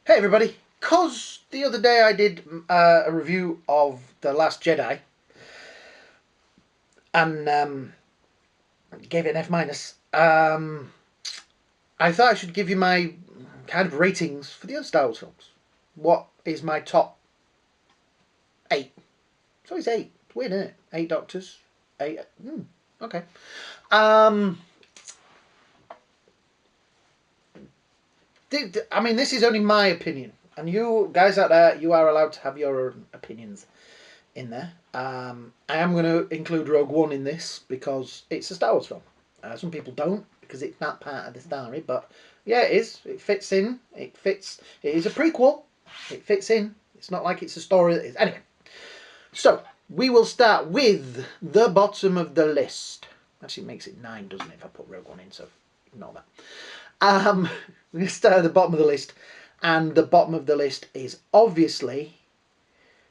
Hey everybody, cause the other day I did a review of The Last Jedi and gave it an F minus. I thought I should give you my kind of ratings for the other Star Wars films. What is my top 8? So it's 8. It's weird, isn't it? 8 Doctors. 8. Okay. Um, I mean, this is only my opinion, and you guys out there, you are allowed to have your own opinions in there. I am going to include Rogue One in this because it's a Star Wars film. Some people don't because it's not part of the story, but yeah, it is. It fits in. It fits. It is a prequel. It fits in. It's not like it's a story that is. Anyway, so we will start with the bottom of the list. Actually, it makes it 9, doesn't it, if I put Rogue One in, so ignore that. We start at the bottom of the list, and the bottom of the list is obviously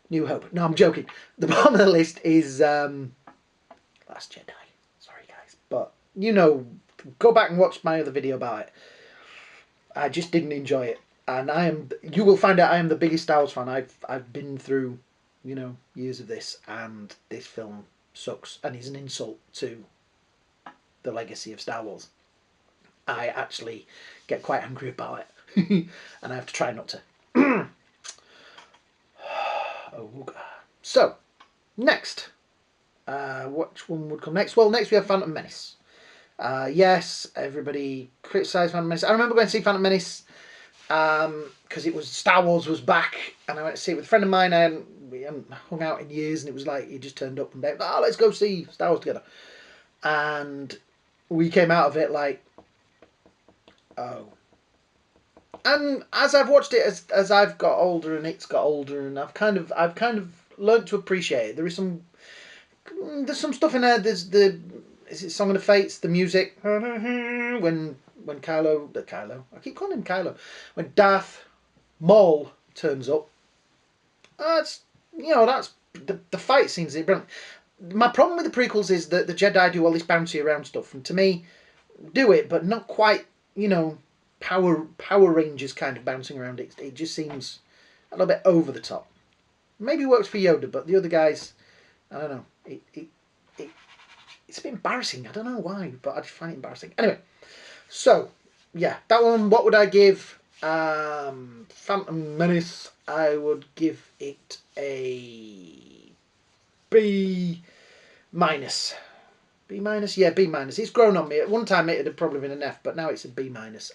New Hope. No, I'm joking. The bottom of the list is Last Jedi. Sorry, guys. But, you know, go back and watch my other video about it. I just didn't enjoy it. And you will find out I am the biggest Star Wars fan. I've been through, years of this, and this film sucks and is an insult to the legacy of Star Wars. I actually get quite angry about it. And I have to try not to. Oh, God. So, next. Which one would come next? Well, next we have Phantom Menace. Yes, everybody criticised Phantom Menace. I remember going to see Phantom Menace because it was Star Wars was back, and I went to see it with a friend of mine, and we hadn't hung out in years, and it was like he just turned up and they, let's go see Star Wars together. And we came out of it like, oh. And as I've watched it, as I've got older and it's got older, and I've kind of learned to appreciate it. There's some stuff in there. Is it Song of the Fates? The music when Kylo, I keep calling him Kylo. When Darth Maul turns up, that's the fight scenes are brilliant. My problem with the prequels is that the Jedi do all this bouncy around stuff, and to me, do it, but not quite. Power Rangers kind of bouncing around. It just seems a little bit over the top. Maybe it works for Yoda, but the other guys, I don't know. It's a bit embarrassing. I don't know why, but I just find it embarrassing. Anyway, so yeah, that one. What would I give? Phantom Menace. I would give it a B minus. B minus? Yeah, B minus. It's grown on me. At one time it had probably been an F, but now it's a B minus.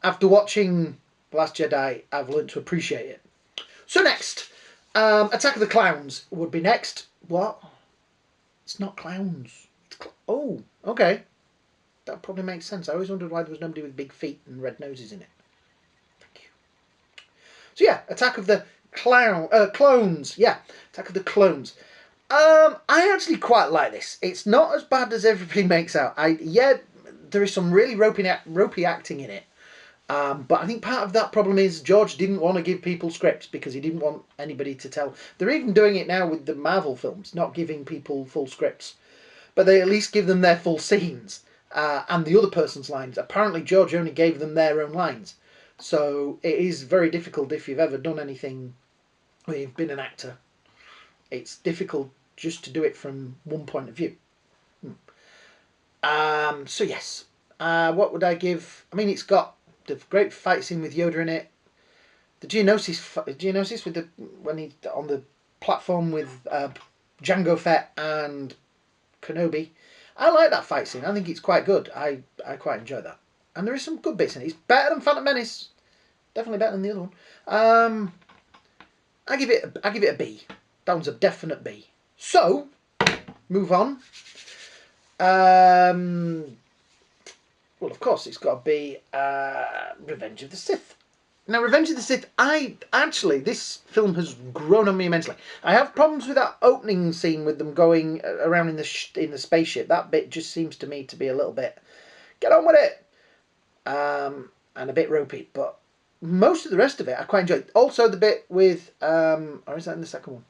After watching The Last Jedi, I've learned to appreciate it. So next, Attack of the Clowns would be next. What? It's not clowns. Oh, okay. That probably makes sense. I always wondered why there was nobody with big feet and red noses in it. Thank you. So yeah, Attack of the Clones. Yeah, Attack of the Clones. I actually quite like this. It's not as bad as everybody makes out. There is some really ropey acting in it. But I think part of that problem is George didn't want to give people scripts because he didn't want anybody to tell. They're even doing it now with the Marvel films, not giving people full scripts. But they at least give them their full scenes and the other person's lines. Apparently George only gave them their own lines. So it is very difficult if you've ever done anything where you've been an actor. It's difficult just to do it from one point of view. So yes. What would I give? I mean, it's got the great fight scene with Yoda in it. The Geonosis with when he's on the platform with Jango Fett and Kenobi. I like that fight scene. I think it's quite good. I quite enjoy that. And there is some good bits in it. It's better than Phantom Menace. Definitely better than the other one. I give it a B. That one's a definite B. So, move on. Well, of course, it's got to be Revenge of the Sith. Now, Revenge of the Sith, this film has grown on me immensely. I have problems with that opening scene with them going around in the spaceship. That bit just seems to me to be a little bit, get on with it, and a bit ropey. But most of the rest of it, I quite enjoyed. Also, the bit with, or is that in the second one?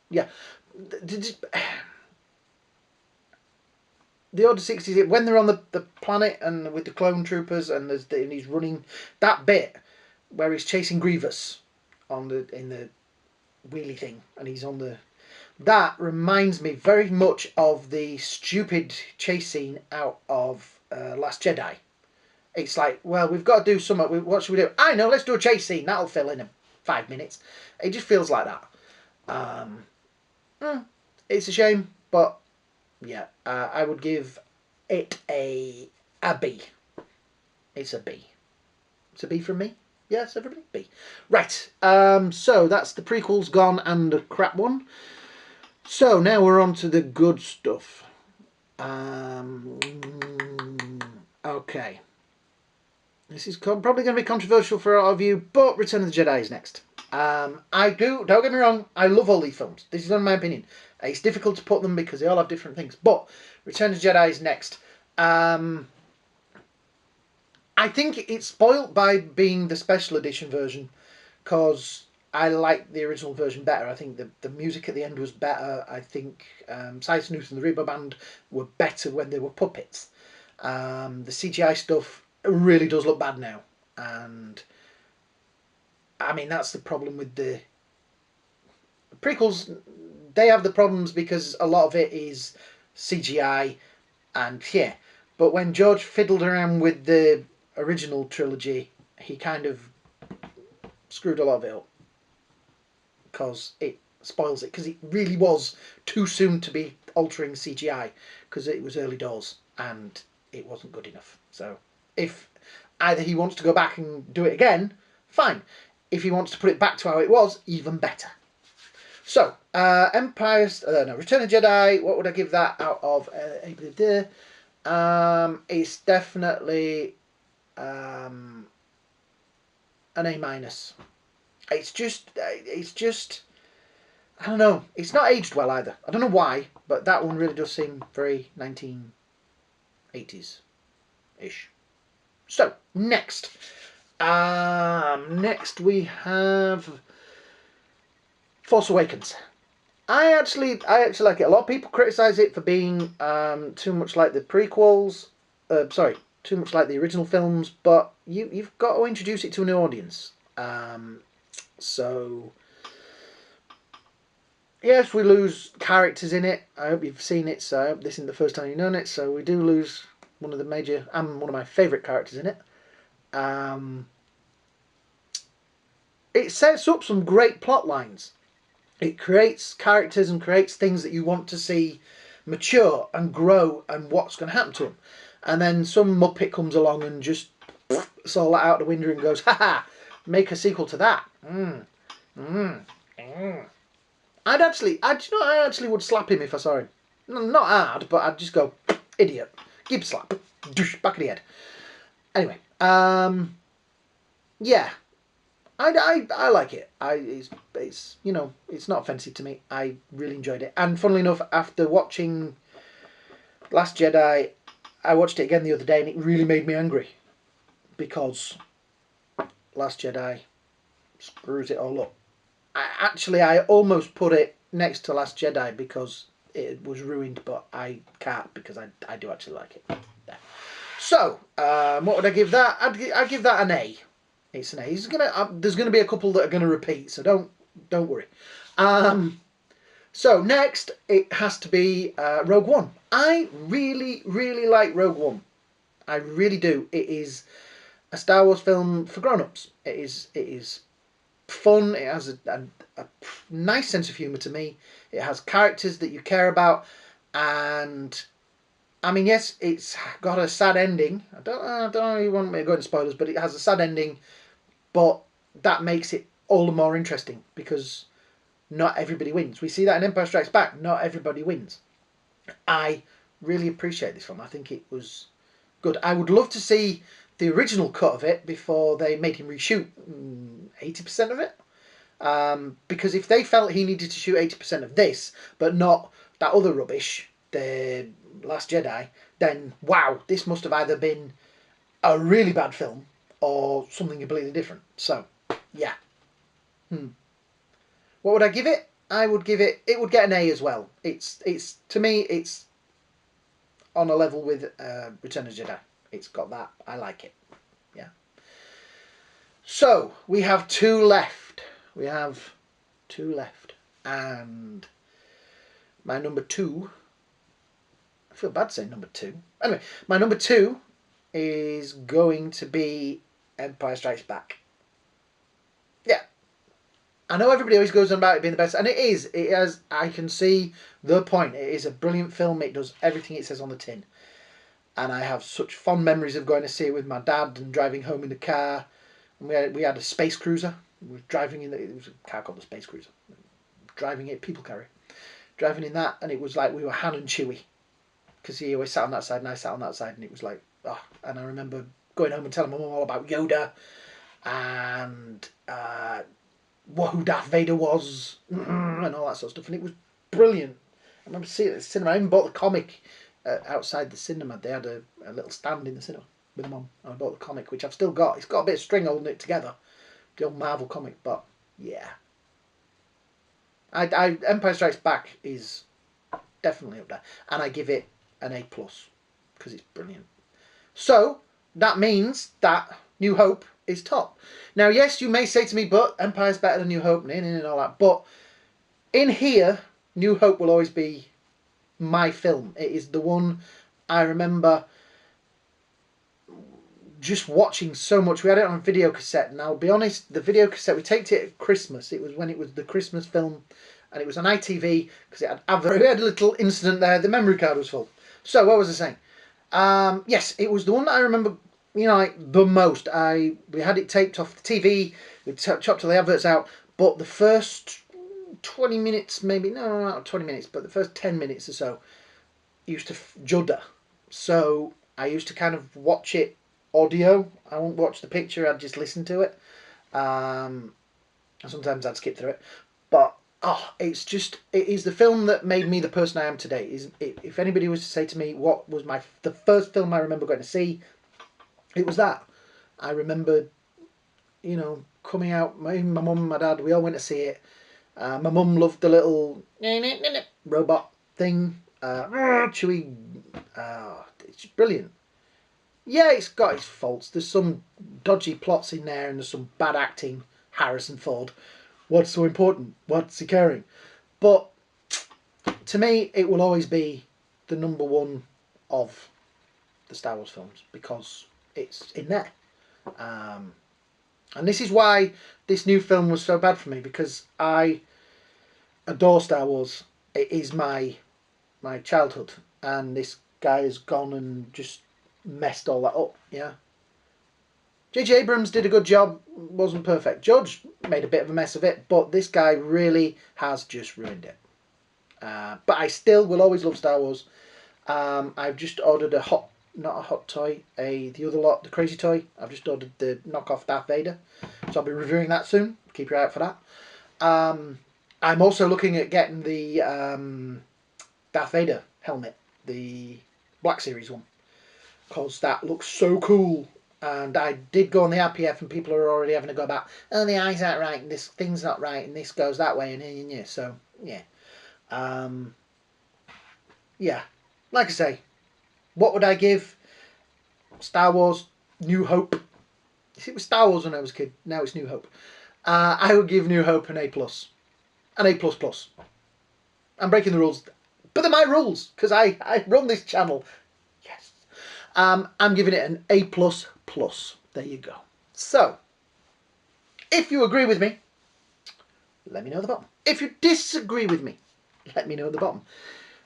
Yeah. the Order 66, when they're on the planet and with the clone troopers and and he's running, that bit where he's chasing Grievous in the wheelie thing, and he's on the, that reminds me very much of the stupid chase scene out of Last Jedi. It's like, well, we've got to do something. What should we do? I know, let's do a chase scene. That'll fill in 5 minutes. It just feels like that. It's a shame, but yeah, I would give it a B. It's a B. It's a B from me. Yes, everybody? B. Right, so that's the prequels gone and the crap one. So now we're on to the good stuff. Okay. This is probably going to be controversial for a lot of you, but Return of the Jedi is next. Don't get me wrong, I love all these films. This is only my opinion. It's difficult to put them because they all have different things, but Return of the Jedi is next. I think it's spoilt by being the special edition version, because I like the original version better. I think the music at the end was better. I think Size Snooth and the Reba Band were better when they were puppets. The CGI stuff really does look bad now, and I mean that's the problem with the prequels. They have the problems because a lot of it is CGI, and yeah. But when George fiddled around with the original trilogy, he kind of screwed a lot of it up, because it spoils it, because it really was too soon to be altering CGI, because it was early doors and it wasn't good enough. So if either he wants to go back and do it again, fine. If he wants to put it back to how it was, even better. So Return of Jedi, what would I give that out of it's definitely an A minus. It's just I don't know. It's not aged well either. I don't know why, but that one really does seem very 1980s-ish. So next we have Force Awakens. I actually like it. A lot of people criticise it for being too much like the prequels. Too much like the original films. But you've got to introduce it to a new audience. So yes, we lose characters in it. I hope you've seen it. So I hope this isn't the first time you've known it. So we do lose one of the major and one of my favourite characters in it. It sets up some great plot lines. It creates characters and creates things that you want to see mature and grow and what's going to happen to them. And then some muppet comes along and just saw that out the window and goes, haha, make a sequel to that. I actually would slap him if I saw him. Not hard, but I'd just go, idiot, give a slap, back of the head. Anyway, yeah. I like it. It's you know, it's not offensive to me. I really enjoyed it. And funnily enough, after watching Last Jedi, I watched it again the other day, and it really made me angry, because Last Jedi screws it all up. I almost put it next to Last Jedi because it was ruined, but I can't, because I do actually like it. Yeah. So what would I give that? I'd give that an A. It's an A. There's gonna be a couple that are gonna repeat, so don't worry. So next it has to be Rogue One. I really like Rogue One. I really do. It is a Star Wars film for grown-ups. It is fun. It has a nice sense of humour to me. It has characters that you care about, and I mean, yes, it's got a sad ending. I don't know if you want me to go into spoilers, but it has a sad ending. But that makes it all the more interesting, because not everybody wins. We see that in Empire Strikes Back. Not everybody wins. I really appreciate this film. I think it was good. I would love to see the original cut of it before they made him reshoot 80% of it. Because if they felt he needed to shoot 80% of this, but not that other rubbish, the Last Jedi, then wow, this must have either been a really bad film or something completely different. So, yeah. What would I give it? I would give it. It would get an A as well. It's to me. It's on a level with Return of the Jedi. It's got that. I like it. Yeah. So we have two left. We have two left, and my number two. I feel bad saying number two. Anyway, my number two is going to be Empire Strikes Back. Yeah. I know everybody always goes on about it being the best, and it is. It has. I can see the point. It is a brilliant film. It does everything it says on the tin, and I have such fond memories of going to see it with my dad and driving home in the car. And we had a space cruiser. We were driving in it was a car called the Space Cruiser. Driving it, people carrier. Driving in that, and it was like we were Han and Chewie, because he always sat on that side and I sat on that side, and it was like, oh. And I remember going home and telling my mum all about Yoda and who Darth Vader was and all that sort of stuff, and it was brilliant. I remember seeing it at the cinema. I even bought the comic outside the cinema. They had a little stand in the cinema with mum, and I bought the comic, which I've still got. It's got a bit of string holding it together, the old Marvel comic, but yeah. Empire Strikes Back is definitely up there, and I give it an A+, because it's brilliant. So that means that New Hope is top. Now, yes, you may say to me, but Empire's better than New Hope and all that, but in here, New Hope will always be my film. It is the one I remember just watching so much. We had it on video cassette, and I'll be honest, the video cassette, we taped it at Christmas. It was when it was the Christmas film, and it was on ITV, because it had a little incident there. The memory card was full. So, what was I saying? Yes, it was the one that I remember, like the most. We had it taped off the TV, we chopped all the adverts out, but the first 20 minutes, maybe, no, not 20 minutes, but the first 10 minutes or so, used to judder. So, I used to kind of watch it audio. I won't watch the picture, I'd just listen to it. Sometimes I'd skip through it. But, it is the film that made me the person I am today. If anybody was to say to me, what was the first film I remember going to see, it was that. I remember, coming out, my mum and my dad, we all went to see it. My mum loved the little robot thing. Chewie. It's brilliant. Yeah, it's got its faults. There's some dodgy plots in there, and there's some bad acting. Harrison Ford. What's so important? What's he caring? But to me, it will always be the number one of the Star Wars films, because it's in there. And this is why this new film was so bad for me, because I adore Star Wars. It is my childhood, and this guy has gone and just messed all that up. Yeah. J.J. Abrams did a good job, wasn't perfect. Judge made a bit of a mess of it, but this guy really has just ruined it. But I still will always love Star Wars. I've just ordered the other lot, the crazy toy. I've just ordered the knockoff Darth Vader, so I'll be reviewing that soon. Keep your eye out for that. I'm also looking at getting the Darth Vader helmet, the Black Series one, because that looks so cool. And I did go on the RPF, and people are already having a go about, oh, the eyes aren't right, and this thing's not right, and this goes that way, and yeah. So, yeah. Yeah. Like I say, what would I give Star Wars New Hope? It was Star Wars when I was a kid. Now it's New Hope. I would give New Hope an A+. An A++. I'm breaking the rules. But they're my rules, because I run this channel. Yes. I'm giving it an A++. There you go. So, if you agree with me, let me know at the bottom. If you disagree with me, let me know at the bottom.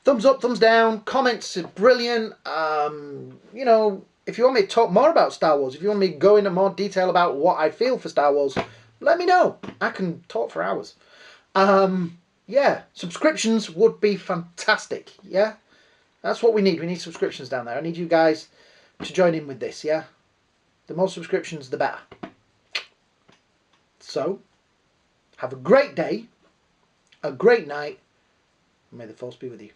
Thumbs up, thumbs down, comments are brilliant. If you want me to talk more about Star Wars, if you want me to go into more detail about what I feel for Star Wars, let me know. I can talk for hours. Yeah, subscriptions would be fantastic. Yeah, that's what we need. We need subscriptions down there. I need you guys to join in with this. Yeah, the more subscriptions, the better. So, have a great day, a great night, and may the Force be with you.